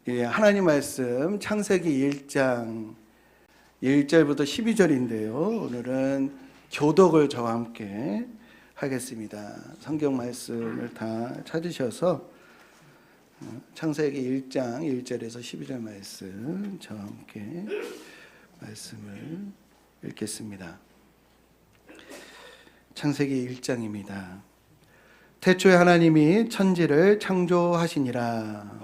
하나님 말씀 창세기 1장 1절부터 12절인데요. 오늘은 교독을 저와 함께 하겠습니다. 성경 말씀을 다 찾으셔서 창세기 1장 1절에서 12절 말씀 저와 함께 말씀을 읽겠습니다. 창세기 1장입니다. 태초에 하나님이 천지를 창조하시니라.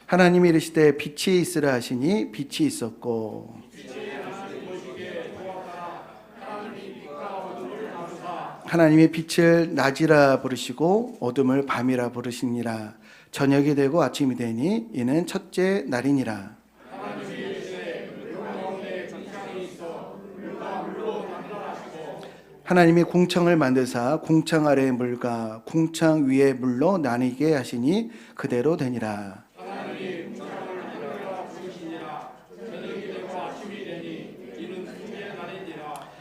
하나님이 이르시되 빛이 있으라 하시니 빛이 있었고, 하나님이 빛을 낮이라 부르시고 어둠을 밤이라 부르시니라. 저녁이 되고 아침이 되니 이는 첫째 날이니라. 하나님이 궁창을 만드사 궁창 아래의 물과 궁창 위의 물로 나뉘게 하시니 그대로 되니라.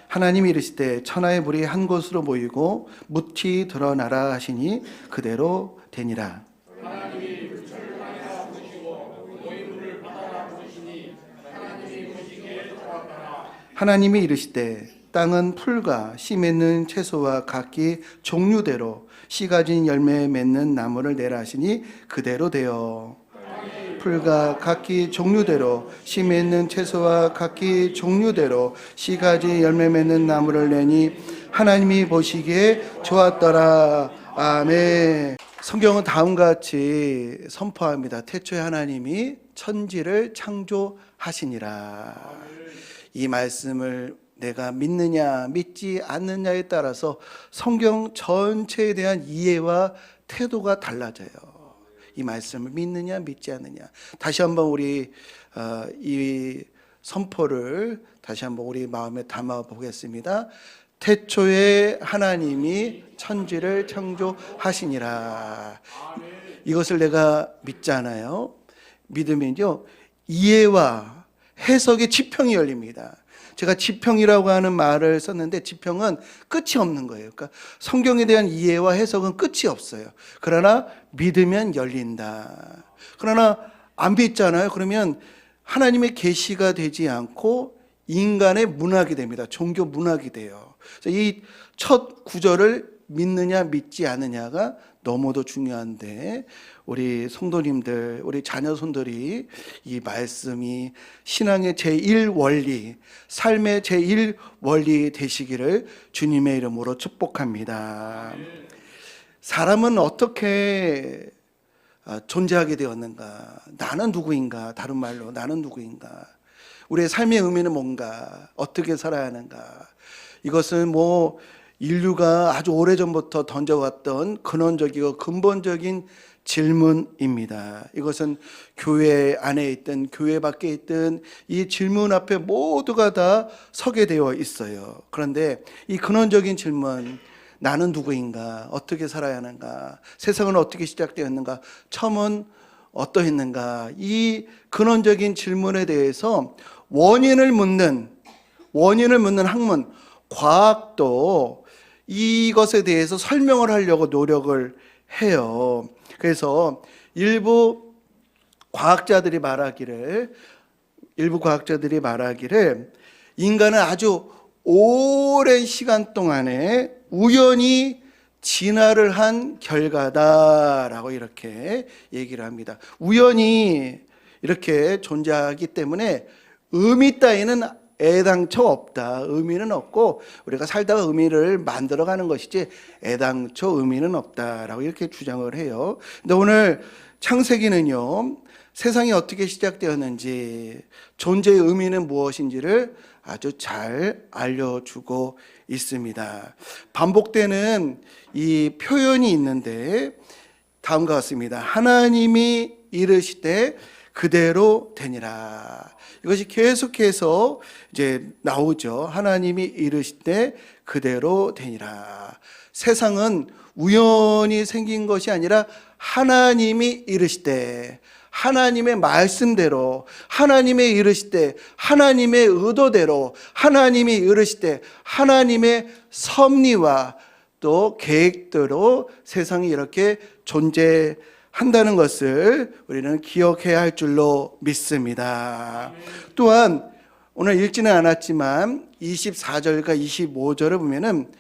하나님이 이르시되 천하의 물이 한 곳으로 모이고 묻히 드러나라 하시니 그대로 되니라. 하나님이 이르시되 땅은 풀과 씨 맺는 채소와 각기 종류대로 씨 가진 열매 맺는 나무를 내라 하시니 그대로 되어 풀과 각기 종류대로 씨 맺는 채소와 각기 종류대로 씨 가지 열매 맺는 나무를 내니 하나님이 보시기에 좋았더라. 아멘. 성경은 다음과 같이 선포합니다. 태초에 하나님이 천지를 창조하시니라. 이 말씀을 내가 믿느냐 믿지 않느냐에 따라서 성경 전체에 대한 이해와 태도가 달라져요. 이 말씀을 믿느냐 믿지 않느냐. 다시 한번 우리 이 선포를 다시 한번 우리 마음에 담아 보겠습니다. 태초에 하나님이 천지를 창조하시니라. 이것을 내가 믿잖아요. 믿으면요 이해와 해석의 지평이 열립니다. 제가 지평이라고 하는 말을 썼는데 지평은 끝이 없는 거예요. 그러니까 성경에 대한 이해와 해석은 끝이 없어요. 그러나 믿으면 열린다. 그러나 안 믿잖아요. 그러면 하나님의 계시가 되지 않고 인간의 문학이 됩니다. 종교 문학이 돼요. 그래서 이 첫 구절을 믿느냐 믿지 않느냐가 너무도 중요한데 우리 성도님들, 우리 자녀손들이 이 말씀이 신앙의 제1원리, 삶의 제1원리 되시기를 주님의 이름으로 축복합니다. 사람은 어떻게 존재하게 되었는가? 나는 누구인가? 다른 말로 나는 누구인가? 우리의 삶의 의미는 뭔가? 어떻게 살아야 하는가? 이것은 인류가 아주 오래전부터 던져왔던 근원적이고 근본적인 질문입니다. 이것은 교회 안에 있든 교회 밖에 있든 이 질문 앞에 모두가 다 서게 되어 있어요. 그런데 이 근원적인 질문, 나는 누구인가? 어떻게 살아야 하는가? 세상은 어떻게 시작되었는가? 처음은 어떠했는가? 이 근원적인 질문에 대해서 원인을 묻는 학문, 과학도 이것에 대해서 설명을 하려고 노력을 해요. 그래서 일부 과학자들이 말하기를 인간은 아주 오랜 시간 동안에 우연히 진화를 한 결과다라고 이렇게 얘기를 합니다. 우연히 이렇게 존재하기 때문에 의미 따위는 애당초 없다. 의미는 없고 우리가 살다가 의미를 만들어가는 것이지 애당초 의미는 없다라고 이렇게 주장을 해요. 근데 오늘 창세기는요 세상이 어떻게 시작되었는지 존재의 의미는 무엇인지를 아주 잘 알려주고 있습니다. 반복되는 이 표현이 있는데 다음과 같습니다. 하나님이 이르시되 그대로 되니라. 이것이 계속해서 이제 나오죠. 하나님이 이르시되 그대로 되니라. 세상은 우연히 생긴 것이 아니라 하나님이 이르시되 하나님의 말씀대로 하나님의 이르시되 하나님의 의도대로 하나님이 이르시되 하나님의 섭리와 또 계획대로 세상이 이렇게 존재한다는 것을 우리는 기억해야 할 줄로 믿습니다. 또한 오늘 읽지는 않았지만 24절과 25절을 보면은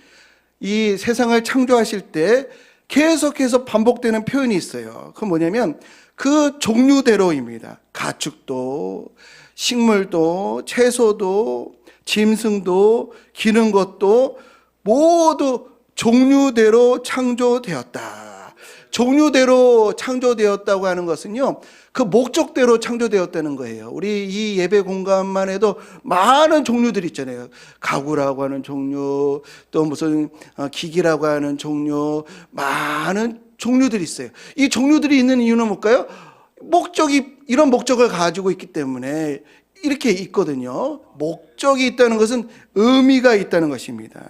이 세상을 창조하실 때 계속해서 반복되는 표현이 있어요. 그건 뭐냐면 그 종류대로입니다. 가축도, 식물도, 채소도, 짐승도, 기는 것도 모두 종류대로 창조되었다. 종류대로 창조되었다고 하는 것은요, 그 목적대로 창조되었다는 거예요. 우리 이 예배 공간만 해도 많은 종류들이 있잖아요. 가구라고 하는 종류, 또 무슨 기기라고 하는 종류, 많은 종류들이 있어요. 이 종류들이 있는 이유는 뭘까요? 이런 목적을 가지고 있기 때문에 이렇게 있거든요. 목적이 있다는 것은 의미가 있다는 것입니다.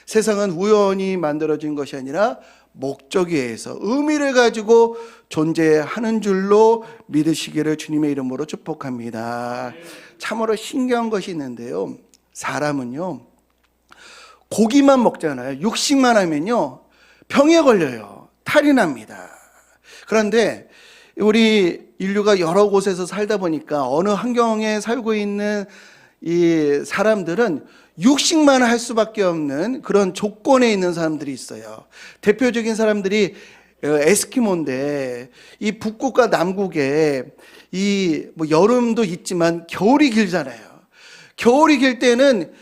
세상은 우연히 만들어진 것이 아니라 목적에 의해서 의미를 가지고 존재하는 줄로 믿으시기를 주님의 이름으로 축복합니다. 참으로 신기한 것이 있는데요. 사람은요, 고기만 먹잖아요. 육식만 하면요, 병에 걸려요. 탈이 납니다. 그런데 우리 인류가 여러 곳에서 살다 보니까 어느 환경에 살고 있는 이 사람들은 육식만 할 수밖에 없는 그런 조건에 있는 사람들이 있어요. 대표적인 사람들이 에스키모인데, 이 북극과 남극에 뭐 여름도 있지만 겨울이 길잖아요. 겨울이 길 때는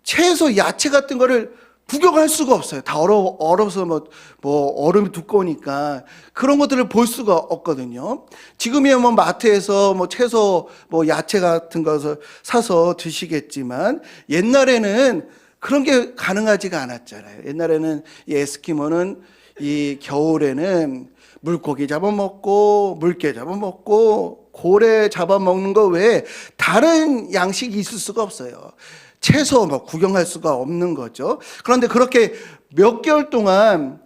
채소, 야채 같은 거를 구경할 수가 없어요. 다 얼어서 뭐 얼음이 두꺼우니까 그런 것들을 볼 수가 없거든요. 지금이야 뭐 마트에서 뭐 채소, 뭐 야채 같은 것을 사서 드시겠지만 옛날에는 그런 게 가능하지가 않았잖아요. 옛날에는 이 에스키모는 이 겨울에는 물고기 잡아먹고 물개 잡아먹고 고래 잡아먹는 거 외에 다른 양식이 있을 수가 없어요. 채소 뭐 구경할 수가 없는 거죠. 그런데 그렇게 몇 개월 동안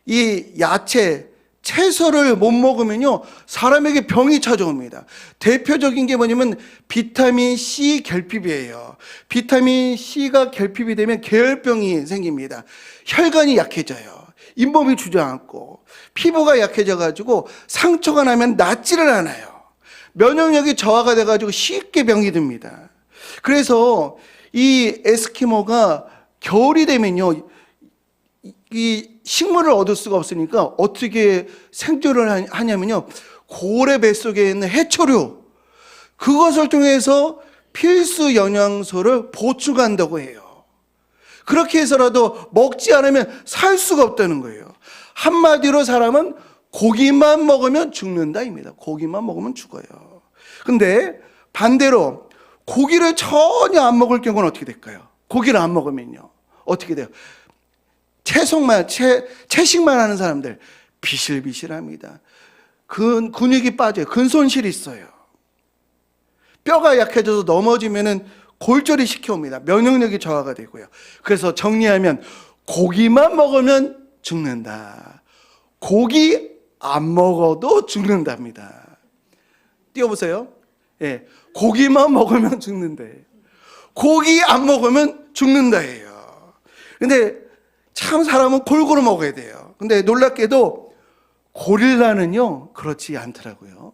이 야채, 채소를 못 먹으면요, 사람에게 병이 찾아옵니다. 대표적인 게 뭐냐면 비타민 C 결핍이에요. 비타민 C가 결핍이 되면 계열병이 생깁니다. 혈관이 약해져요. 잇몸이 주저앉고 피부가 약해져가지고 상처가 나면 낫지를 않아요. 면역력이 저하가 돼가지고 쉽게 병이 듭니다. 그래서 이 에스키모가 겨울이 되면요, 이 식물을 얻을 수가 없으니까 어떻게 생존을 하냐면요, 고래 뱃속에 있는 해초류, 그것을 통해서 필수 영양소를 보충한다고 해요. 그렇게 해서라도 먹지 않으면 살 수가 없다는 거예요. 한마디로 사람은 고기만 먹으면 죽는다입니다. 고기만 먹으면 죽어요. 근데 반대로 고기를 전혀 안 먹을 경우는 어떻게 될까요? 고기를 안 먹으면요, 어떻게 돼요? 채식만 하는 사람들 비실비실합니다. 근육이 빠져요. 근손실이 있어요. 뼈가 약해져서 넘어지면은 골절이 시켜옵니다. 면역력이 저하가 되고요. 그래서 정리하면 고기만 먹으면 죽는다. 고기 안 먹어도 죽는답니다. 띄워보세요. 예, 고기만 먹으면 죽는데 고기 안 먹으면 죽는다예요. 근데 참 사람은 골고루 먹어야 돼요. 근데 놀랍게도 고릴라는요, 그렇지 않더라고요.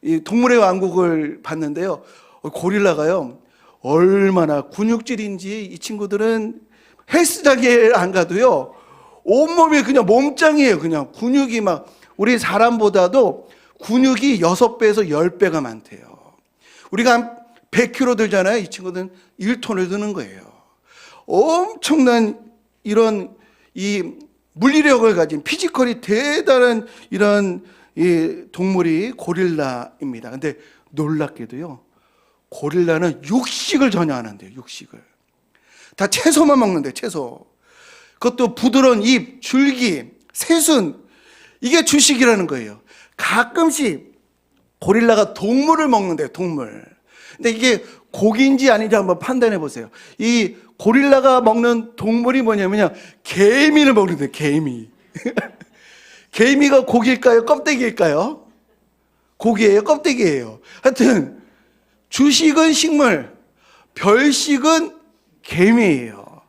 이 동물의 왕국을 봤는데요, 고릴라가요, 얼마나 근육질인지 이 친구들은 헬스장에 안 가도요, 온몸이 그냥 몸짱이에요. 그냥 근육이 막 우리 사람보다도 근육이 6배에서 10배가 많대요. 우리가 한 100kg 들잖아요. 이 친구들은 1톤을 드는 거예요. 엄청난 이런 이 물리력을 가진 피지컬이 대단한 이런 이 동물이 고릴라입니다. 근데 놀랍게도요, 고릴라는 육식을 전혀 안 한대요. 육식을 다 채소만 먹는데, 채소. 그것도 부드러운 잎, 줄기, 새순, 이게 주식이라는 거예요. 가끔씩 고릴라가 동물을 먹는데요, 동물. 근데 이게 고기인지 아닌지 한번 판단해 보세요. 이 고릴라가 먹는 동물이 뭐냐면요, 개미를 먹는데요, 개미. 개미가 고기일까요? 껍데기일까요? 고기예요? 껍데기예요? 하여튼 주식은 식물, 별식은 개미예요.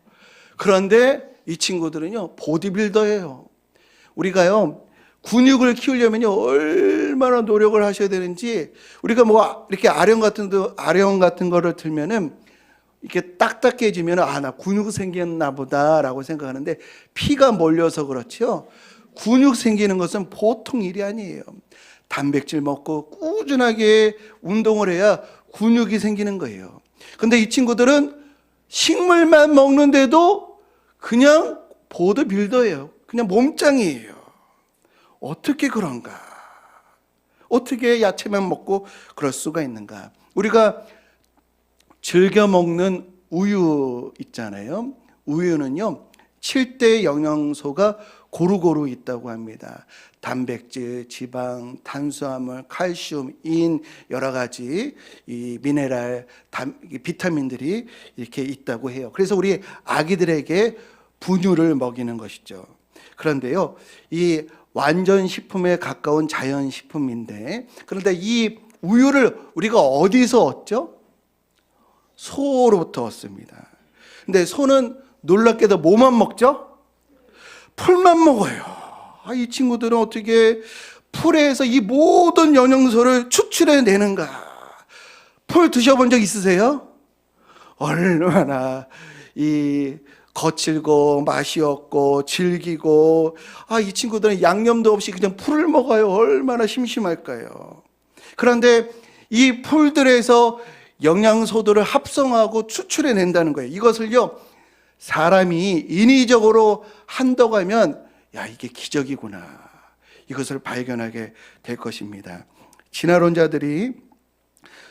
그런데 이 친구들은요, 보디빌더예요. 우리가요, 근육을 키우려면요, 얼마나 노력을 하셔야 되는지, 우리가 뭐, 이렇게 아령 같은 거를 들면은, 이렇게 딱딱해지면, 나 근육 생겼나 보다라고 생각하는데, 피가 몰려서 그렇죠. 근육 생기는 것은 보통 일이 아니에요. 단백질 먹고 꾸준하게 운동을 해야 근육이 생기는 거예요. 근데 이 친구들은 식물만 먹는데도 그냥 보디빌더예요. 그냥 몸짱이에요. 어떻게 그런가? 어떻게 야채만 먹고 그럴 수가 있는가? 우리가 즐겨 먹는 우유 있잖아요. 우유는요, 7대 영양소가 고루고루 있다고 합니다. 단백질, 지방, 탄수화물, 칼슘, 인, 여러 가지 이 미네랄, 비타민들이 이렇게 있다고 해요. 그래서 우리 아기들에게 분유를 먹이는 것이죠. 그런데요, 이 완전 식품에 가까운 자연 식품인데, 그런데 이 우유를 우리가 어디서 얻죠? 소로부터 얻습니다. 근데 소는 놀랍게도 뭐만 먹죠? 풀만 먹어요. 이 친구들은 어떻게 풀에서 이 모든 영양소를 추출해내는가? 풀 드셔본 적 있으세요? 얼마나 이 거칠고 맛이 없고 질기고, 이 친구들은 양념도 없이 그냥 풀을 먹어요. 얼마나 심심할까요? 그런데 이 풀들에서 영양소들을 합성하고 추출해낸다는 거예요. 이것을요, 사람이 인위적으로 한다고 하면, 이게 기적이구나, 이것을 발견하게 될 것입니다. 진화론자들이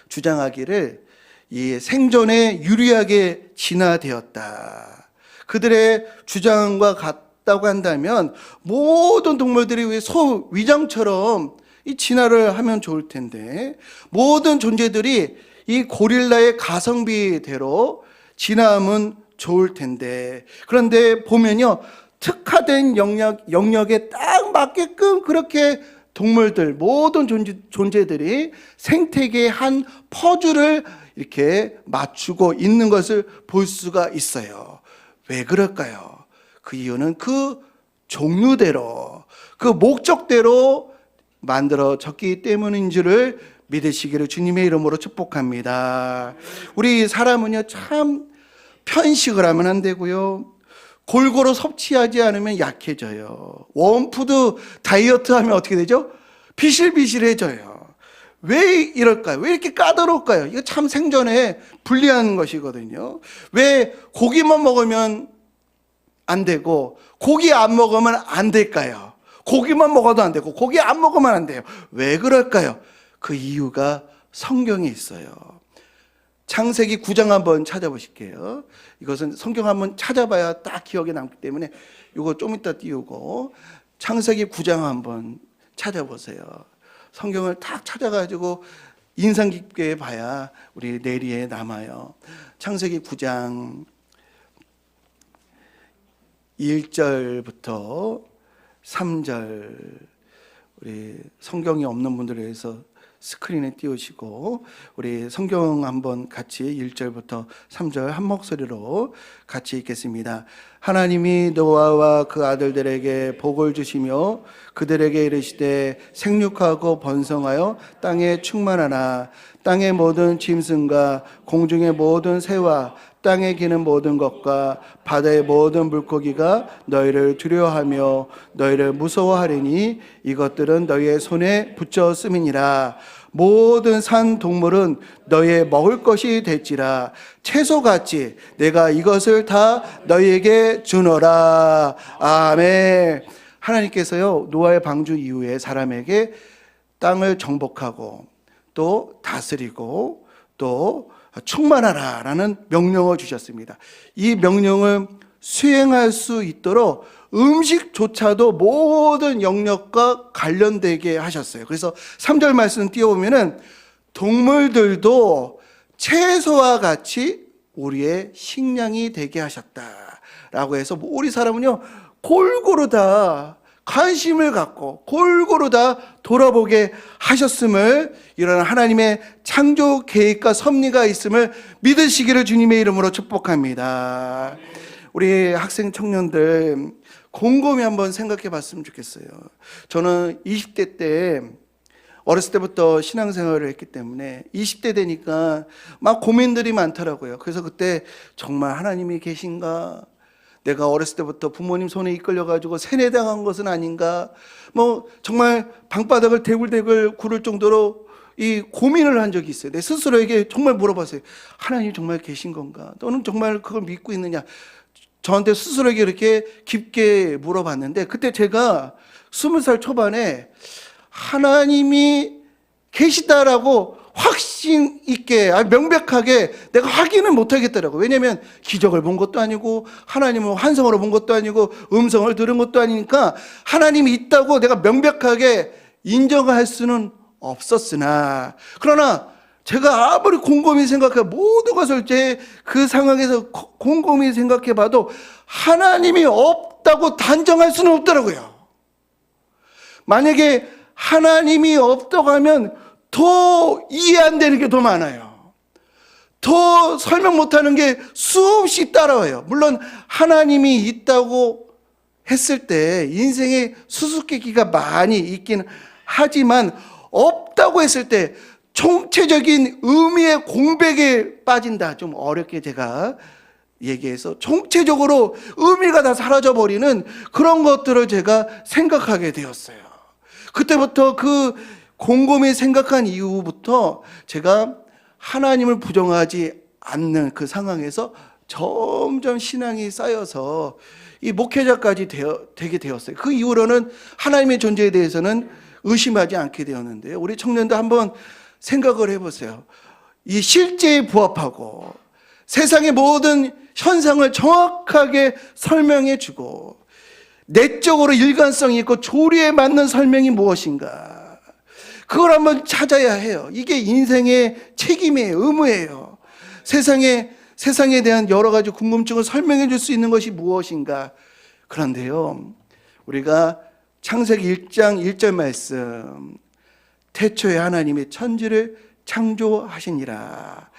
주장하기를 이 생존에 유리하게 진화되었다, 그들의 주장과 같다고 한다면 모든 동물들이 왜 소 위장처럼 이 진화를 하면 좋을 텐데, 모든 존재들이 이 고릴라의 가성비대로 진화하면 좋을 텐데, 그런데 보면요, 특화된 영역에 딱 맞게끔 그렇게 동물들, 모든 존재들이 생태계의 한 퍼즐을 이렇게 맞추고 있는 것을 볼 수가 있어요. 왜 그럴까요? 그 이유는 그 종류대로, 그 목적대로 만들어졌기 때문인 줄을 믿으시기를 주님의 이름으로 축복합니다. 우리 사람은요, 참 편식을 하면 안 되고요, 골고루 섭취하지 않으면 약해져요. 원푸드 다이어트 하면 어떻게 되죠? 비실비실해져요. 왜 이럴까요? 왜 이렇게 까다로울까요? 이거 참 생존에 불리한 것이거든요. 왜 고기만 먹으면 안 되고 고기 안 먹으면 안 될까요? 고기만 먹어도 안 되고 고기 안 먹으면 안 돼요. 왜 그럴까요? 그 이유가 성경에 있어요. 창세기 9장 한번 찾아보실게요. 이것은 성경 한번 찾아봐야 딱 기억에 남기 때문에 이거 좀 이따 띄우고 창세기 9장 한번 찾아보세요. 성경을 딱 찾아가지고 인상 깊게 봐야 우리 내리에 남아요. 창세기 9장 1절부터 3절, 우리 성경이 없는 분들을 위해서 스크린에 띄우시고 우리 성경 한번 같이 1절부터 3절 한 목소리로 같이 읽겠습니다. 하나님이 노아와 그 아들들에게 복을 주시며 그들에게 이르시되 생육하고 번성하여 땅에 충만하나 땅의 모든 짐승과 공중의 모든 새와 땅에 기는 모든 것과 바다의 모든 물고기가 너희를 두려워하며 너희를 무서워하리니 이것들은 너희의 손에 붙였음이니라. 모든 산 동물은 너희의 먹을 것이 될지라. 채소같이 내가 이것을 다 너희에게 주노라. 아멘. 하나님께서요, 노아의 방주 이후에 사람에게 땅을 정복하고 또 다스리고 또 충만하라 라는 명령을 주셨습니다. 이 명령을 수행할 수 있도록 음식조차도 모든 영역과 관련되게 하셨어요. 그래서 3절 말씀 띄워보면은 동물들도 채소와 같이 우리의 식량이 되게 하셨다라고 해서 우리 사람은요, 골고루 다 관심을 갖고 골고루 다 돌아보게 하셨음을, 이런 하나님의 창조 계획과 섭리가 있음을 믿으시기를 주님의 이름으로 축복합니다. 우리 학생 청년들 곰곰이 한번 생각해 봤으면 좋겠어요. 저는 20대 때 어렸을 때부터 신앙생활을 했기 때문에 20대 되니까 막 고민들이 많더라고요. 그래서 그때 정말 하나님이 계신가? 내가 어렸을 때부터 부모님 손에 이끌려가지고 세뇌당한 것은 아닌가? 뭐 정말 방바닥을 대굴대굴 구를 정도로 이 고민을 한 적이 있어요. 내 스스로에게 정말 물어봤어요. 하나님 정말 계신 건가? 너는 정말 그걸 믿고 있느냐? 저한테 스스로에게 이렇게 깊게 물어봤는데, 그때 제가 20살 초반에 하나님이 계시다라고 확신 있게, 명백하게 내가 확인을 못 하겠더라고요. 왜냐하면 기적을 본 것도 아니고 하나님을 환성으로 본 것도 아니고 음성을 들은 것도 아니니까 하나님이 있다고 내가 명백하게 인정할 수는 없었으나, 그러나 제가 아무리 곰곰이 생각해, 모든 것을 제 그 상황에서 곰곰이 생각해 봐도 하나님이 없다고 단정할 수는 없더라고요. 만약에 하나님이 없다고 하면 더 이해 안 되는 게 더 많아요. 더 설명 못하는 게 수없이 따라와요. 물론 하나님이 있다고 했을 때 인생에 수수께끼가 많이 있긴 하지만, 없다고 했을 때 총체적인 의미의 공백에 빠진다. 좀 어렵게 제가 얘기해서 총체적으로 의미가 다 사라져버리는 그런 것들을 제가 생각하게 되었어요. 그때부터 그 곰곰이 생각한 이후부터 제가 하나님을 부정하지 않는 그 상황에서 점점 신앙이 쌓여서 이 목회자까지 되게 되었어요. 그 이후로는 하나님의 존재에 대해서는 의심하지 않게 되었는데요. 우리 청년들 한번 생각을 해보세요. 이 실제에 부합하고 세상의 모든 현상을 정확하게 설명해 주고 내적으로 일관성 있고 조리에 맞는 설명이 무엇인가, 그걸 한번 찾아야 해요. 이게 인생의 책임이에요. 의무예요. 세상에 대한 여러 가지 궁금증을 설명해 줄 수 있는 것이 무엇인가. 그런데요, 우리가 창세기 1장 1절 말씀, 태초에 하나님이 천지를 창조하시니라,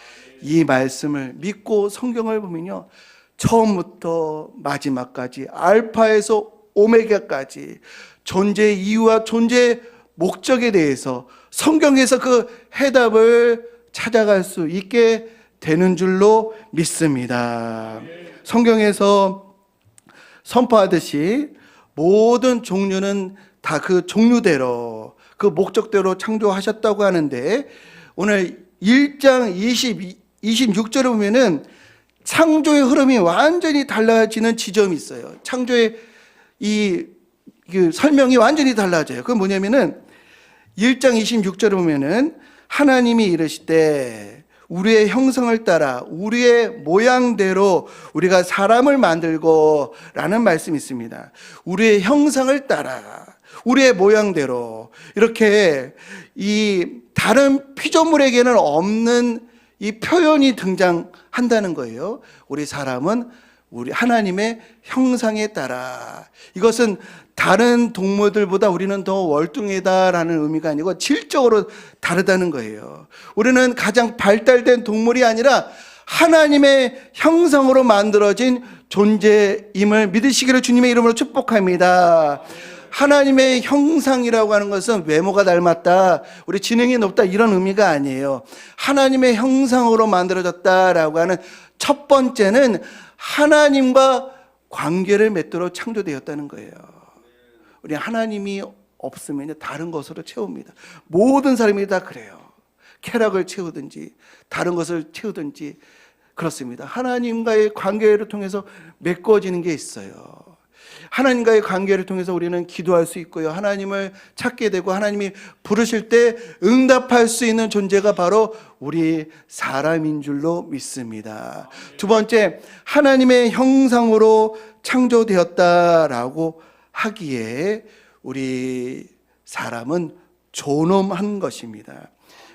이 말씀을 믿고 성경을 보면요, 처음부터 마지막까지 알파에서 오메가까지 존재의 이유와 존재의 목적에 대해서 성경에서 그 해답을 찾아갈 수 있게 되는 줄로 믿습니다. 성경에서 선포하듯이 모든 종류는 다 그 종류대로 그 목적대로 창조하셨다고 하는데, 오늘 1장 26절에 보면은 창조의 흐름이 완전히 달라지는 지점이 있어요. 창조의 그 설명이 완전히 달라져요. 그건 뭐냐면은 1장 26절에 보면은 하나님이 이르시되 우리의 형상을 따라 우리의 모양대로 우리가 사람을 만들고 라는 말씀이 있습니다. 우리의 형상을 따라 우리의 모양대로, 이렇게 이 다른 피조물에게는 없는 이 표현이 등장한다는 거예요. 우리 사람은 우리 하나님의 형상에 따라. 이것은 다른 동물들보다 우리는 더 월등하다라는 의미가 아니고 질적으로 다르다는 거예요. 우리는 가장 발달된 동물이 아니라 하나님의 형상으로 만들어진 존재임을 믿으시기를 주님의 이름으로 축복합니다. 하나님의 형상이라고 하는 것은 외모가 닮았다, 우리 지능이 높다, 이런 의미가 아니에요. 하나님의 형상으로 만들어졌다라고 하는 첫 번째는 하나님과 관계를 맺도록 창조되었다는 거예요. 우리 하나님이 없으면 다른 것으로 채웁니다. 모든 사람이 다 그래요. 쾌락을 채우든지 다른 것을 채우든지 그렇습니다. 하나님과의 관계를 통해서 메꿔지는 게 있어요. 하나님과의 관계를 통해서 우리는 기도할 수 있고요, 하나님을 찾게 되고 하나님이 부르실 때 응답할 수 있는 존재가 바로 우리 사람인 줄로 믿습니다. 두 번째, 하나님의 형상으로 창조되었다라고 하기에 우리 사람은 존엄한 것입니다.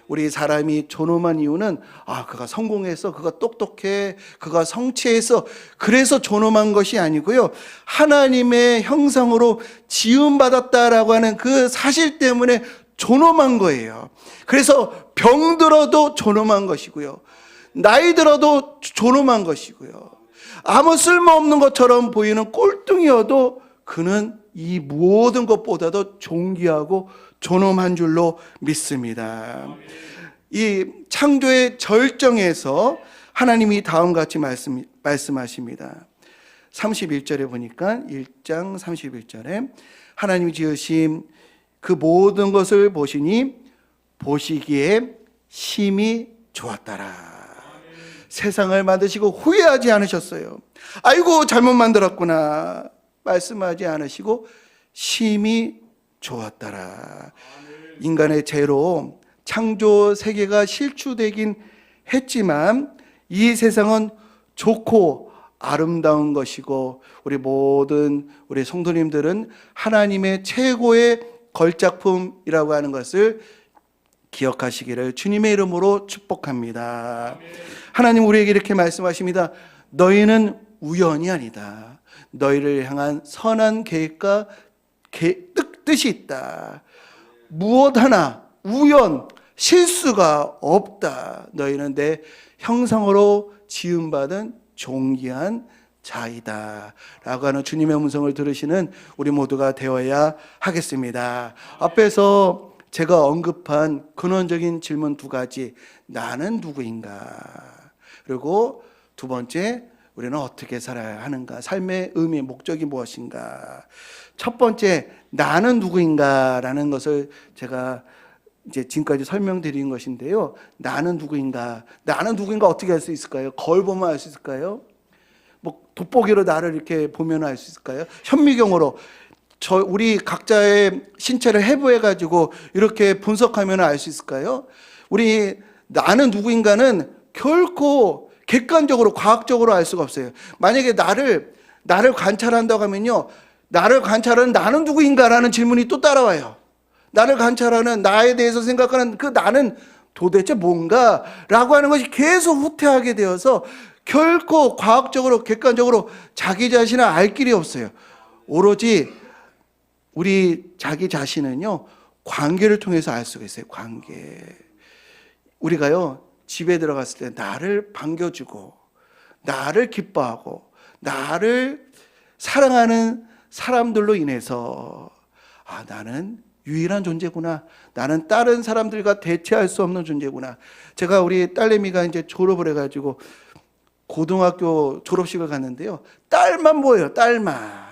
우리 사람이 존엄한 이유는 그가 성공해서, 그가 똑똑해, 그가 성취해서 그래서 존엄한 것이 아니고요, 하나님의 형상으로 지음받았다라고 하는 그 사실 때문에 존엄한 거예요. 그래서 병들어도 존엄한 것이고요, 나이 들어도 존엄한 것이고요, 아무 쓸모없는 것처럼 보이는 꼴뚱이어도 그는 이 모든 것보다도 존귀하고 존엄한 줄로 믿습니다. 이 창조의 절정에서 하나님이 다음과 같이 말씀하십니다. 31절에 보니까 1장 31절에 하나님이 지으신 그 모든 것을 보시니 보시기에 심히 좋았더라. 세상을 만드시고 후회하지 않으셨어요. 아이고 잘못 만들었구나 말씀하지 않으시고 심히 좋았더라. 인간의 죄로 창조 세계가 실추되긴 했지만 이 세상은 좋고 아름다운 것이고 우리 모든 우리 성도님들은 하나님의 최고의 걸작품이라고 하는 것을 기억하시기를 주님의 이름으로 축복합니다. 하나님 우리에게 이렇게 말씀하십니다. 너희는 우연이 아니다. 너희를 향한 선한 계획과 뜻이 있다. 무엇 하나 우연, 실수가 없다. 너희는 내 형상으로 지음받은 존귀한 자이다 라고 하는 주님의 음성을 들으시는 우리 모두가 되어야 하겠습니다. 앞에서 제가 언급한 근원적인 질문 두 가지, 나는 누구인가? 그리고 두 번째, 우리는 어떻게 살아야 하는가? 삶의 의미, 목적이 무엇인가? 첫 번째, 나는 누구인가? 라는 것을 제가 이제 지금까지 설명드린 것인데요. 나는 누구인가? 나는 누구인가 어떻게 알 수 있을까요? 거울 보면 알 수 있을까요? 뭐 돋보기로 나를 이렇게 보면 알 수 있을까요? 현미경으로 우리 각자의 신체를 해부해 가지고 이렇게 분석하면 알 수 있을까요? 우리 나는 누구인가는 결코 객관적으로 과학적으로 알 수가 없어요. 만약에 나를 관찰한다고 하면요, 나를 관찰하는 나는 누구인가라는 질문이 또 따라와요. 나를 관찰하는 나에 대해서 생각하는 그 나는 도대체 뭔가라고 하는 것이 계속 후퇴하게 되어서 결코 과학적으로 객관적으로 자기 자신을 알 길이 없어요. 오로지 우리 자기 자신은요, 관계를 통해서 알 수가 있어요. 관계. 우리가요, 집에 들어갔을 때 나를 반겨주고 나를 기뻐하고 나를 사랑하는 사람들로 인해서 나는 유일한 존재구나. 나는 다른 사람들과 대체할 수 없는 존재구나. 제가 우리 딸내미가 이제 졸업을 해가지고 고등학교 졸업식을 갔는데요. 딸만 보여요. 딸만.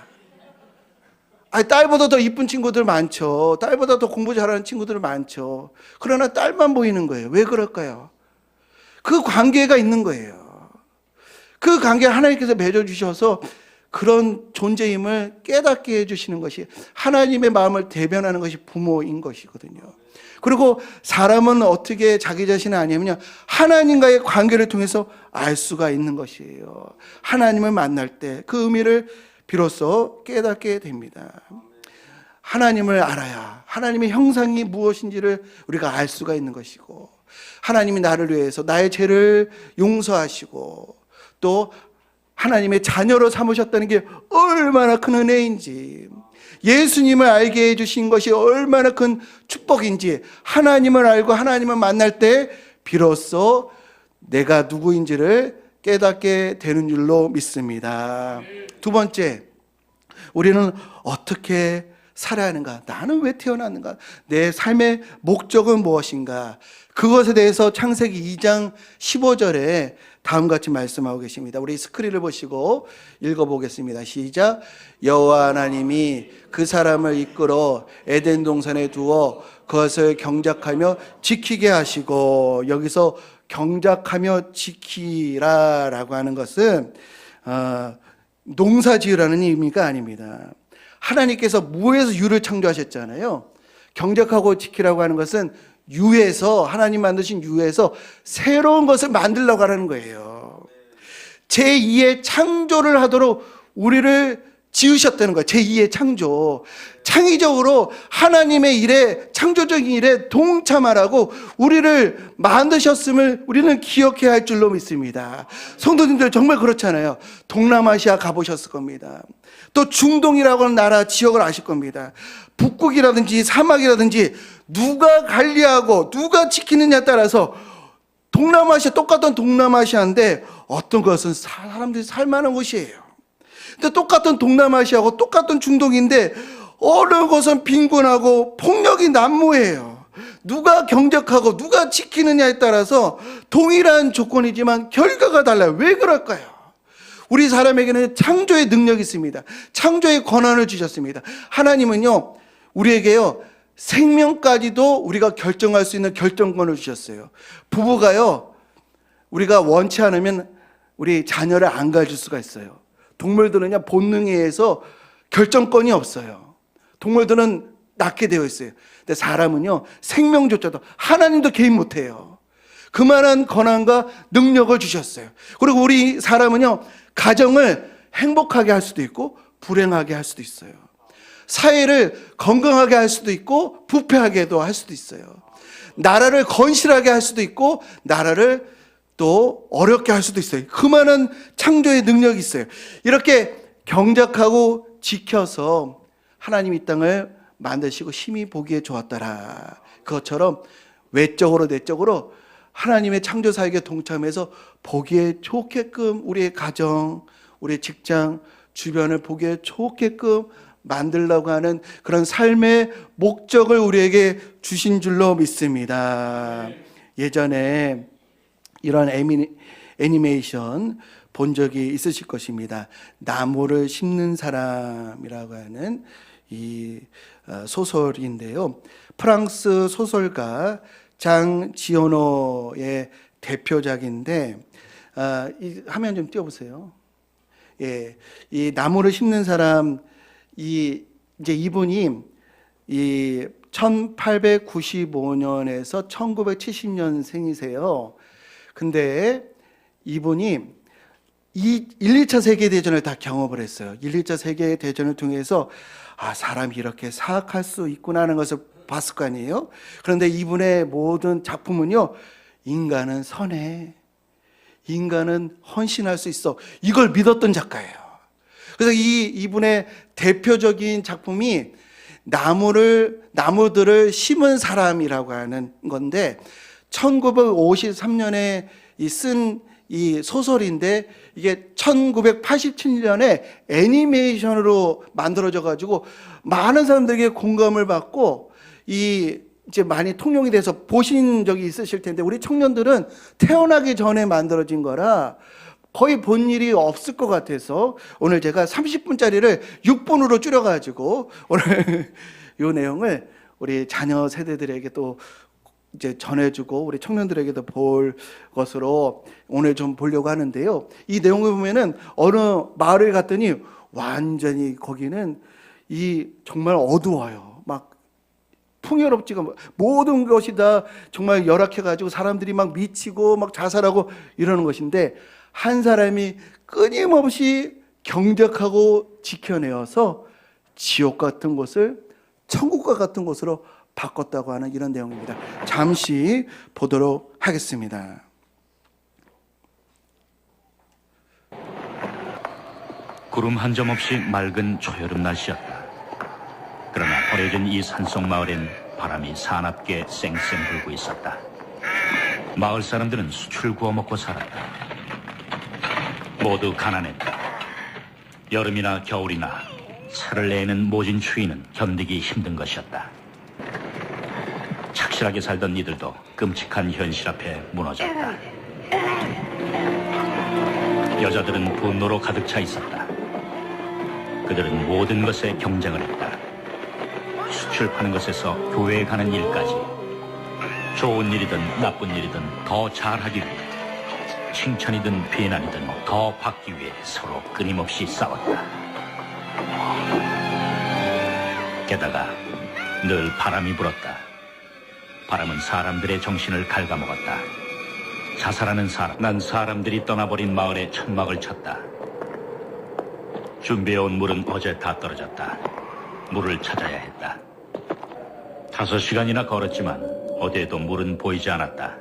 딸보다 더 이쁜 친구들 많죠. 딸보다 더 공부 잘하는 친구들 많죠. 그러나 딸만 보이는 거예요. 왜 그럴까요? 그 관계가 있는 거예요. 그 관계 하나님께서 맺어주셔서 그런 존재임을 깨닫게 해주시는 것이 하나님의 마음을 대변하는 것이 부모인 것이거든요. 그리고 사람은 어떻게 자기 자신을 아냐면요, 하나님과의 관계를 통해서 알 수가 있는 것이에요. 하나님을 만날 때 그 의미를 비로소 깨닫게 됩니다. 하나님을 알아야 하나님의 형상이 무엇인지를 우리가 알 수가 있는 것이고, 하나님이 나를 위해서 나의 죄를 용서하시고 또 하나님의 자녀로 삼으셨다는 게 얼마나 큰 은혜인지, 예수님을 알게 해주신 것이 얼마나 큰 축복인지, 하나님을 알고 하나님을 만날 때 비로소 내가 누구인지를 깨닫게 되는 줄로 믿습니다. 두 번째, 우리는 어떻게 살아야 하는가? 나는 왜 태어났는가? 내 삶의 목적은 무엇인가? 그것에 대해서 창세기 2장 15절에 다음과 같이 말씀하고 계십니다. 우리 스크린을 보시고 읽어보겠습니다. 시작. 여호와 하나님이 그 사람을 이끌어 에덴 동산에 두어 그것을 경작하며 지키게 하시고, 여기서 경작하며 지키라라고 하는 것은 농사 지으라는 의미가 아닙니다. 하나님께서 무에서 유를 창조하셨잖아요. 경작하고 지키라고 하는 것은 유에서, 하나님 만드신 유에서 새로운 것을 만들려고 하는 거예요. 제2의 창조를 하도록 우리를 지으셨다는 거예요. 제2의 창조. 창의적으로 하나님의 일에, 창조적인 일에 동참하라고 우리를 만드셨음을 우리는 기억해야 할 줄로 믿습니다. 성도님들 정말 그렇잖아요. 동남아시아 가보셨을 겁니다. 또 중동이라고 하는 나라 지역을 아실 겁니다. 북극이라든지 사막이라든지 누가 관리하고 누가 지키느냐에 따라서 동남아시아, 똑같은 동남아시아인데 어떤 것은 사람들이 살만한 곳이에요. 근데 똑같은 동남아시아하고 똑같은 중동인데 어느 곳은 빈곤하고 폭력이 난무해요. 누가 경작하고 누가 지키느냐에 따라서 동일한 조건이지만 결과가 달라요. 왜 그럴까요? 우리 사람에게는 창조의 능력이 있습니다. 창조의 권한을 주셨습니다. 하나님은요, 우리에게요, 생명까지도 우리가 결정할 수 있는 결정권을 주셨어요. 부부가요, 우리가 원치 않으면 우리 자녀를 안 가질 수가 있어요. 동물들은요, 본능에 의해서 결정권이 없어요. 동물들은 낳게 되어 있어요. 근데 사람은요, 생명조차도 하나님도 개입 못해요. 그만한 권한과 능력을 주셨어요. 그리고 우리 사람은요, 가정을 행복하게 할 수도 있고 불행하게 할 수도 있어요. 사회를 건강하게 할 수도 있고 부패하게도 할 수도 있어요. 나라를 건실하게 할 수도 있고 나라를 또 어렵게 할 수도 있어요. 그만한 창조의 능력이 있어요. 이렇게 경작하고 지켜서 하나님 이 땅을 만드시고 심히 보기에 좋았더라. 그것처럼 외적으로 내적으로 하나님의 창조 사역에 동참해서 보기에 좋게끔 우리의 가정, 우리의 직장, 주변을 보기에 좋게끔 만들려고 하는 그런 삶의 목적을 우리에게 주신 줄로 믿습니다. 예전에 이런 애니메이션 본 적이 있으실 것입니다. 나무를 심는 사람이라고 하는 이 소설인데요. 프랑스 소설가 장 지오노의 대표작인데, 이 화면 좀 띄워보세요. 예, 이 나무를 심는 사람, 이제 이분이 이 1895년에서 1970년생이세요. 근데 이분이 1, 2차 세계대전을 다 경험을 했어요. 1, 2차 세계대전을 통해서 사람이 이렇게 사악할 수 있구나 하는 것을 봤을 거 아니에요. 그런데 이분의 모든 작품은요, 인간은 선해, 인간은 헌신할 수 있어, 이걸 믿었던 작가예요. 그래서 이분의 대표적인 작품이 나무들을 심은 사람이라고 하는 건데, 1953년에 쓴 이 소설인데, 이게 1987년에 애니메이션으로 만들어져 가지고 많은 사람들에게 공감을 받고 이제 많이 통용이 돼서 보신 적이 있으실 텐데, 우리 청년들은 태어나기 전에 만들어진 거라 거의 본 일이 없을 것 같아서 오늘 제가 30분짜리를 6분으로 줄여가지고 오늘 이 내용을 우리 자녀 세대들에게 또 이제 전해주고 우리 청년들에게도 볼 것으로 오늘 좀 보려고 하는데요. 이 내용을 보면은 어느 마을에 갔더니 완전히 거기는 정말 어두워요. 막 풍요롭지가, 모든 것이 다 정말 열악해가지고 사람들이 막 미치고 막 자살하고 이러는 것인데, 한 사람이 끊임없이 경작하고 지켜내어서 지옥 같은 곳을 천국과 같은 곳으로 바꿨다고 하는 이런 내용입니다. 잠시 보도록 하겠습니다. 구름 한 점 없이 맑은 초여름 날씨였다. 그러나 버려진 이 산속 마을엔 바람이 사납게 쌩쌩 불고 있었다. 마을 사람들은 수출 구워 먹고 살았다. 모두 가난했다. 여름이나 겨울이나 살을 내는 모진 추위는 견디기 힘든 것이었다. 착실하게 살던 이들도 끔찍한 현실 앞에 무너졌다. 여자들은 분노로 가득 차 있었다. 그들은 모든 것에 경쟁을 했다. 수출 파는 것에서 교회에 가는 일까지, 좋은 일이든 나쁜 일이든 더 잘하기 위해, 칭찬이든 비난이든 더 받기 위해 서로 끊임없이 싸웠다. 게다가 늘 바람이 불었다. 바람은 사람들의 정신을 갉아먹었다. 자살하는 난 사람들이 떠나버린 마을에 천막을 쳤다. 준비해온 물은 어제 다 떨어졌다. 물을 찾아야 했다. 5시간이나 걸었지만 어디에도 물은 보이지 않았다.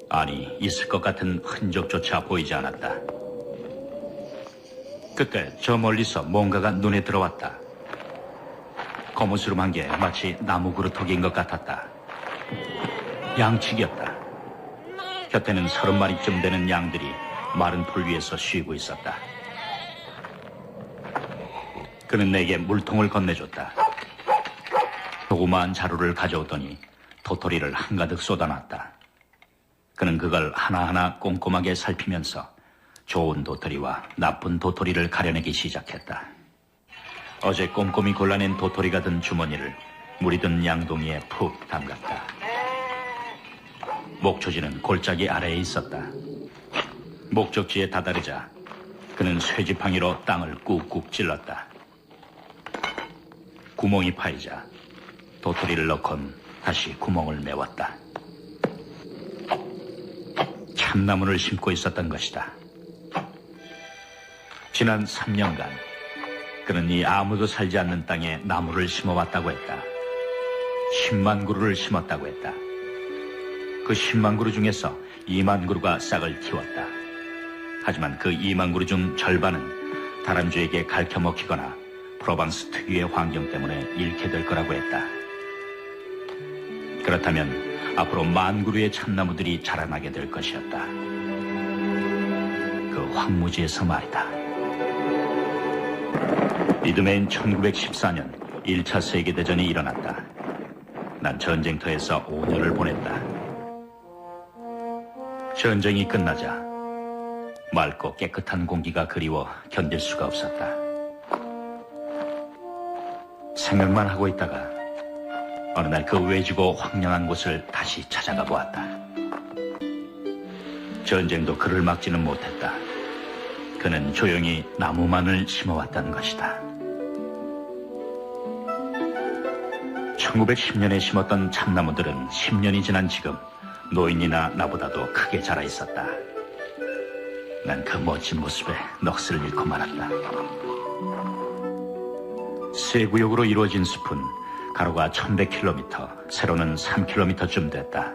아니, 있을 것 같은 흔적조차 보이지 않았다. 그때 저 멀리서 뭔가가 눈에 들어왔다. 거무스름한 게 마치 나무 그루터기인 것 같았다. 양치기였다. 곁에는 30마리쯤 되는 양들이 마른 풀 위에서 쉬고 있었다. 그는 내게 물통을 건네줬다. 조그마한 자루를 가져오더니 도토리를 한가득 쏟아놨다. 그는 그걸 하나하나 꼼꼼하게 살피면서 좋은 도토리와 나쁜 도토리를 가려내기 시작했다. 어제 꼼꼼히 골라낸 도토리가 든 주머니를 물이 든 양동이에 푹 담갔다. 목초지는 골짜기 아래에 있었다. 목적지에 다다르자 그는 쇠지팡이로 땅을 꾹꾹 찔렀다. 구멍이 파이자 도토리를 넣곤 다시 구멍을 메웠다. 참나무를 심고 있었던 것이다. 지난 3년간 그는 이 아무도 살지 않는 땅에 나무를 심어왔다고 했다. 10만 그루를 심었다고 했다. 그 10만 그루 중에서 2만 그루가 싹을 틔웠다. 하지만 그 2만 그루 중 절반은 다람쥐에게 갉혀먹히거나 프로방스 특유의 환경 때문에 잃게 될 거라고 했다. 그렇다면 앞으로 1만 그루의 참나무들이 자라나게 될 것이었다. 그 황무지에서 말이다. 이듬해인 1914년 1차 세계대전이 일어났다. 난 전쟁터에서 5년을 보냈다. 전쟁이 끝나자 맑고 깨끗한 공기가 그리워 견딜 수가 없었다. 생각만 하고 있다가 어느 날 그 외지고 황량한 곳을 다시 찾아가 보았다. 전쟁도 그를 막지는 못했다. 그는 조용히 나무만을 심어왔다는 것이다. 1910년에 심었던 참나무들은 10년이 지난 지금 노인이나 나보다도 크게 자라 있었다. 난 그 멋진 모습에 넋을 잃고 말았다. 세 구역으로 이루어진 숲은 가로가 1100km, 세로는 3km쯤 됐다.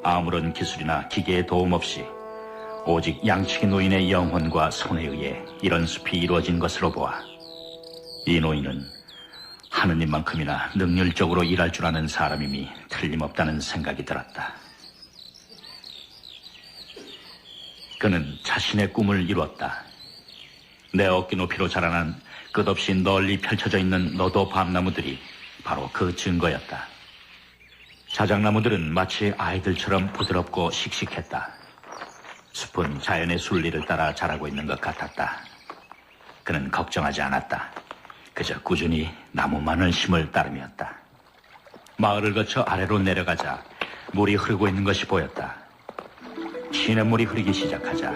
아무런 기술이나 기계의 도움 없이 오직 양치기 노인의 영혼과 손에 의해 이런 숲이 이루어진 것으로 보아 이 노인은 하느님만큼이나 능률적으로 일할 줄 아는 사람임이 틀림없다는 생각이 들었다. 그는 자신의 꿈을 이루었다. 내 어깨 높이로 자라난 끝없이 널리 펼쳐져 있는 너도 밤나무들이 바로 그 증거였다. 자작나무들은 마치 아이들처럼 부드럽고 씩씩했다. 숲은 자연의 순리를 따라 자라고 있는 것 같았다. 그는 걱정하지 않았다. 그저 꾸준히 나무만을 심을 따름이었다. 마을을 거쳐 아래로 내려가자 물이 흐르고 있는 것이 보였다. 시냇물이 흐르기 시작하자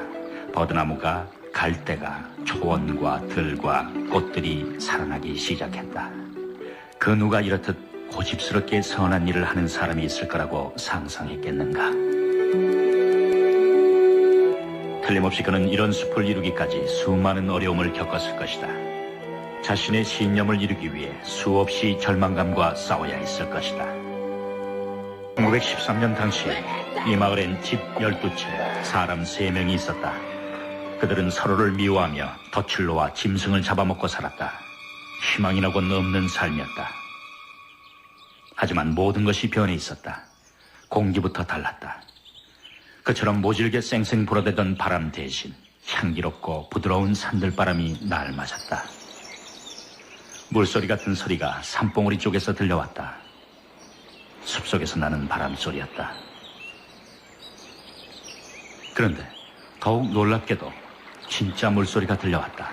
버드나무가 갈대가 초원과 들과 꽃들이 살아나기 시작했다. 그 누가 이렇듯 고집스럽게 선한 일을 하는 사람이 있을 거라고 상상했겠는가. 틀림없이 그는 이런 숲을 이루기까지 수많은 어려움을 겪었을 것이다. 자신의 신념을 이루기 위해 수없이 절망감과 싸워야 했을 것이다. 1913년 당시 이 마을엔 집 12채, 사람 3명이 있었다. 그들은 서로를 미워하며 덫을로와 짐승을 잡아먹고 살았다. 희망이라고는 없는 삶이었다. 하지만 모든 것이 변해 있었다. 공기부터 달랐다. 그처럼 모질게 쌩쌩 불어대던 바람 대신 향기롭고 부드러운 산들바람이 날 맞았다. 물소리 같은 소리가 산봉우리 쪽에서 들려왔다. 숲속에서 나는 바람소리였다. 그런데 더욱 놀랍게도 진짜 물소리가 들려왔다.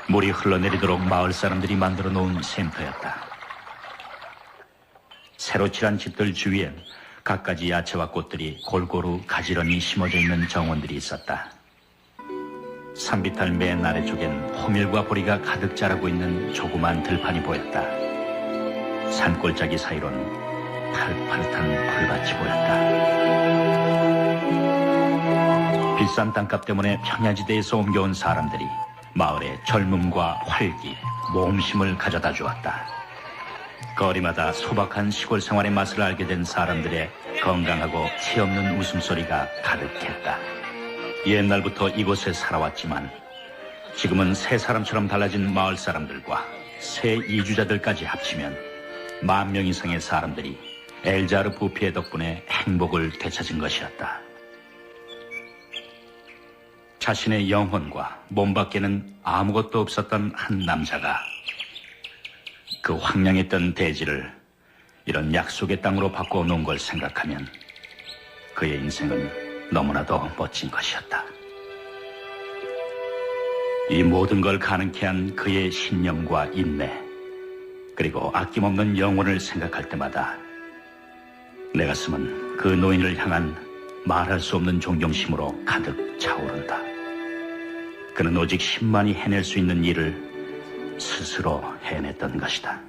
물이 흘러내리도록 마을 사람들이 만들어 놓은 샘터였다. 새로 칠한 집들 주위엔 갖가지 야채와 꽃들이 골고루 가지런히 심어져 있는 정원들이 있었다. 산비탈 맨 아래쪽엔 호밀과 보리가 가득 자라고 있는 조그만 들판이 보였다. 산골짜기 사이론 파릇파릇한 풀밭이 보였다. 비싼 땅값 때문에 평야지대에서 옮겨온 사람들이 마을에 젊음과 활기, 모험심을 가져다 주었다. 거리마다 소박한 시골 생활의 맛을 알게 된 사람들의 건강하고 티 없는 웃음소리가 가득했다. 옛날부터 이곳에 살아왔지만 지금은 새 사람처럼 달라진 마을 사람들과 새 이주자들까지 합치면 10,000명 이상의 사람들이 엘자르 부피의 덕분에 행복을 되찾은 것이었다. 자신의 영혼과 몸 밖에는 아무것도 없었던 한 남자가 그 황량했던 대지를 이런 약속의 땅으로 바꿔놓은 걸 생각하면 그의 인생은 너무나도 멋진 것이었다. 이 모든 걸 가능케 한 그의 신념과 인내, 그리고 아낌없는 영혼을 생각할 때마다 내 가슴은 그 노인을 향한 말할 수 없는 존경심으로 가득 차오른다. 그는 오직 10만이 해낼 수 있는 일을 스스로 해냈던 것이다.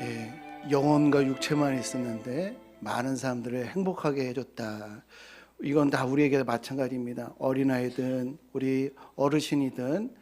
예, 영혼과 육체만 있었는데 많은 사람들을 행복하게 해줬다. 이건 다 우리에게 마찬가지입니다. 어린아이든 우리 어르신이든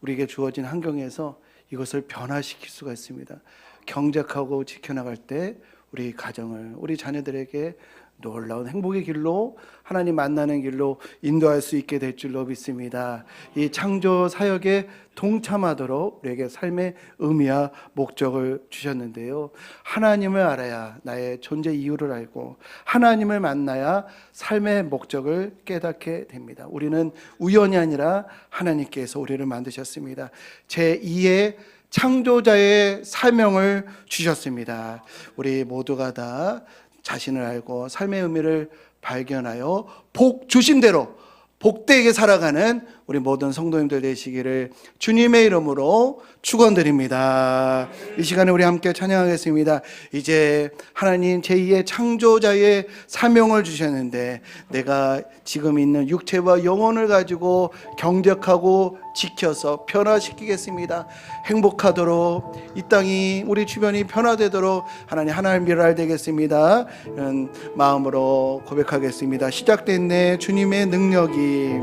우리에게 주어진 환경에서 이것을 변화시킬 수가 있습니다. 경작하고 지켜나갈 때 우리 가정을, 우리 자녀들에게 놀라운 행복의 길로, 하나님 만나는 길로 인도할 수 있게 될 줄로 믿습니다. 이 창조 사역에 동참하도록 우리에게 삶의 의미와 목적을 주셨는데요. 하나님을 알아야 나의 존재 이유를 알고 하나님을 만나야 삶의 목적을 깨닫게 됩니다. 우리는 우연이 아니라 하나님께서 우리를 만드셨습니다. 제2의 창조자의 사명을 주셨습니다. 우리 모두가 다 자신을 알고 삶의 의미를 발견하여 복 주신 대로 복되게 살아가는 우리 모든 성도님들 되시기를 주님의 이름으로 축원드립니다. 이 시간에 우리 함께 찬양하겠습니다. 이제 하나님 제2의 창조자의 사명을 주셨는데 내가 지금 있는 육체와 영혼을 가지고 경작하고 지켜서 변화시키겠습니다. 행복하도록 이 땅이 우리 주변이 변화되도록 하나님 일을 알 되겠습니다. 이런 마음으로 고백하겠습니다. 시작됐네 주님의 능력이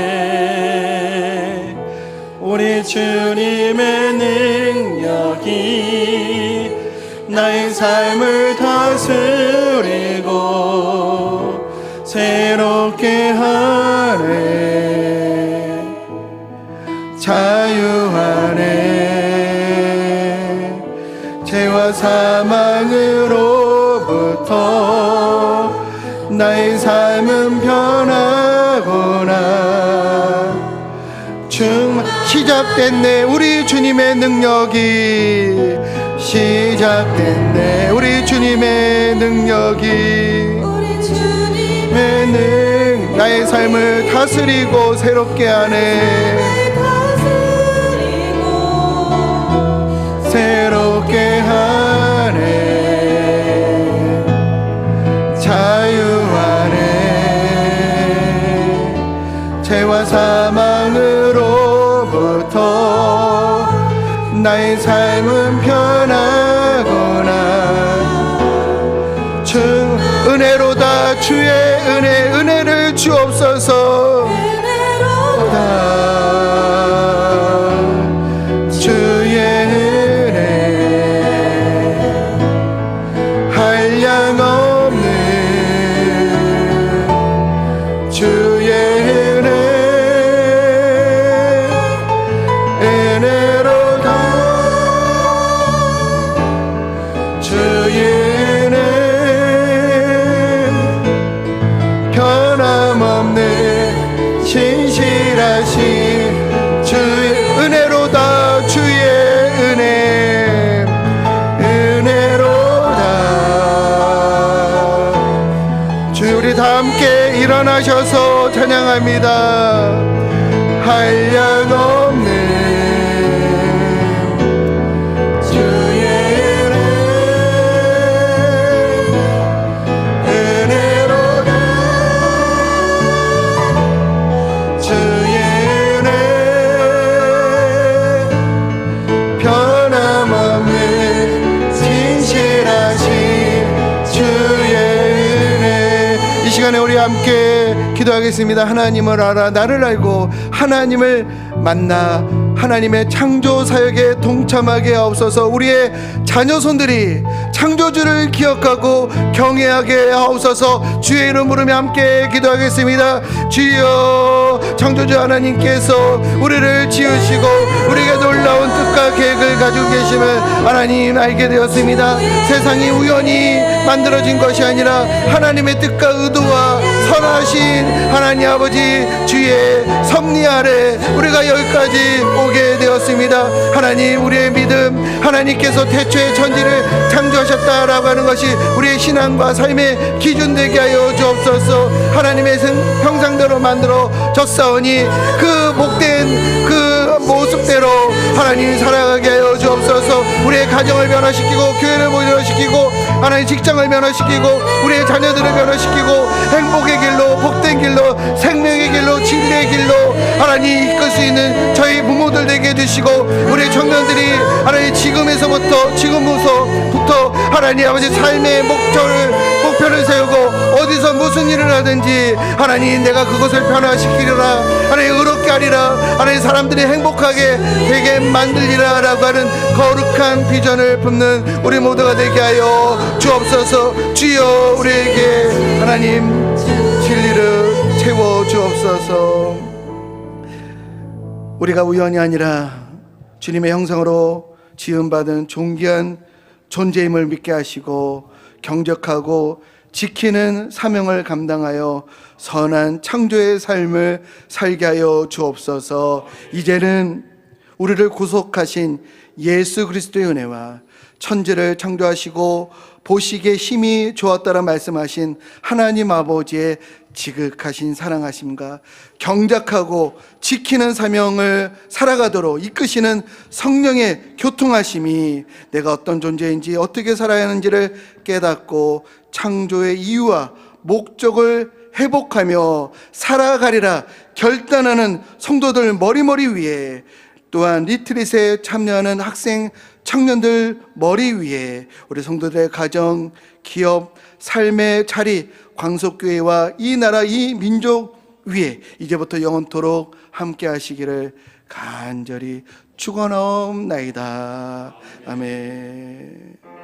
시작됐네 우리 주님의 능력이 나의 삶을 다스리고 새롭게 하네 자유하네 죄와 사망으로부터 나의 삶은 변하구나 시작됐네 우리 주님의 능력이 시작됐네 우리 주님의 능력이 나의 삶을 다스리고 새롭게 하네 새롭게 하네 자유하네 죄와 사망으로부터 나의 삶은 변하구나 주 은혜로다 주의 은혜를 주옵소서 주의 은혜 한량없는 주의 은혜로다 주의 은혜 변함없는 신실하신 주의 은혜로다 주의 은혜로다 주 우리 다 함께 일어나셔서 찬양합니다. 한량없는 주의 은혜로다 주의 은혜 변함없는 진실하신 주의 은혜 이 시간에 우리 함께 기도하겠습니다. 하나님을 알아 나를 알고 하나님을 만나 하나님의 창조 사역에 동참하게 하옵소서. 우리의 자녀손들이 창조주를 기억하고 경외하게 하옵소서. 주의 이름 부르며 함께 기도하겠습니다. 주여, 창조주 하나님께서 우리를 지으시고 우리에게 놀라운 뜻과 계획을 가지고 계심을 하나님 알게 되었습니다. 세상이 우연히 만들어진 것이 아니라 하나님의 뜻과 의도와 선하신 하나님 아버지 주의 섭리 아래 우리가 여기까지 오게 되었습니다. 하나님, 우리의 믿음, 하나님께서 태초에 천지를 창조하셨다라고 하는 것이 우리의 신앙과 삶의 기준 되게 하여 주옵소서. 하나님의 형상대로 만들어 졌사오니 그 복된 그 모습대로 하나님 살아가게 하여 주옵소서. 우리의 가정을 변화시키고 교회를 변화시키고 하나님 직장을 변화시키고 우리의 자녀들을 변화시키고 행복의 길로, 복된 길로, 생명의 길로, 진리의 길로 하나님 이끌 수 있는 저희 부모들 되게 해주시고 우리 청년들이 하나님 지금부터 하나님 아버지 삶의 목표를 세우고 어디서 무슨 일을 하든지 하나님 내가 그것을 변화시키리라, 하나님 의롭게 하리라, 하나님 사람들이 행복하게 되게 만들리라 라고 하는 거룩한 비전을 품는 우리 모두가 되게 하여 주옵소서. 주여, 우리에게 하나님 진리를 채워 주옵소서. 우리가 우연이 아니라 주님의 형상으로 지음받은 존귀한 존재임을 믿게 하시고 경적하고 지키는 사명을 감당하여 선한 창조의 삶을 살게 하여 주옵소서. 이제는 우리를 구속하신 예수 그리스도의 은혜와 천지를 창조하시고 보시기에 힘이 좋았다라 말씀하신 하나님 아버지의 지극하신 사랑하심과 경작하고 지키는 사명을 살아가도록 이끄시는 성령의 교통하심이 내가 어떤 존재인지 어떻게 살아야 하는지를 깨닫고 창조의 이유와 목적을 회복하며 살아가리라 결단하는 성도들 머리 위에, 또한 리트릿에 참여하는 학생 청년들 머리 위에 우리 성도들의 가정, 기업, 삶의 자리, 광석교회와 이 나라 이 민족 위에 이제부터 영원토록 함께 하시기를 간절히 축원하옵나이다. 아멘.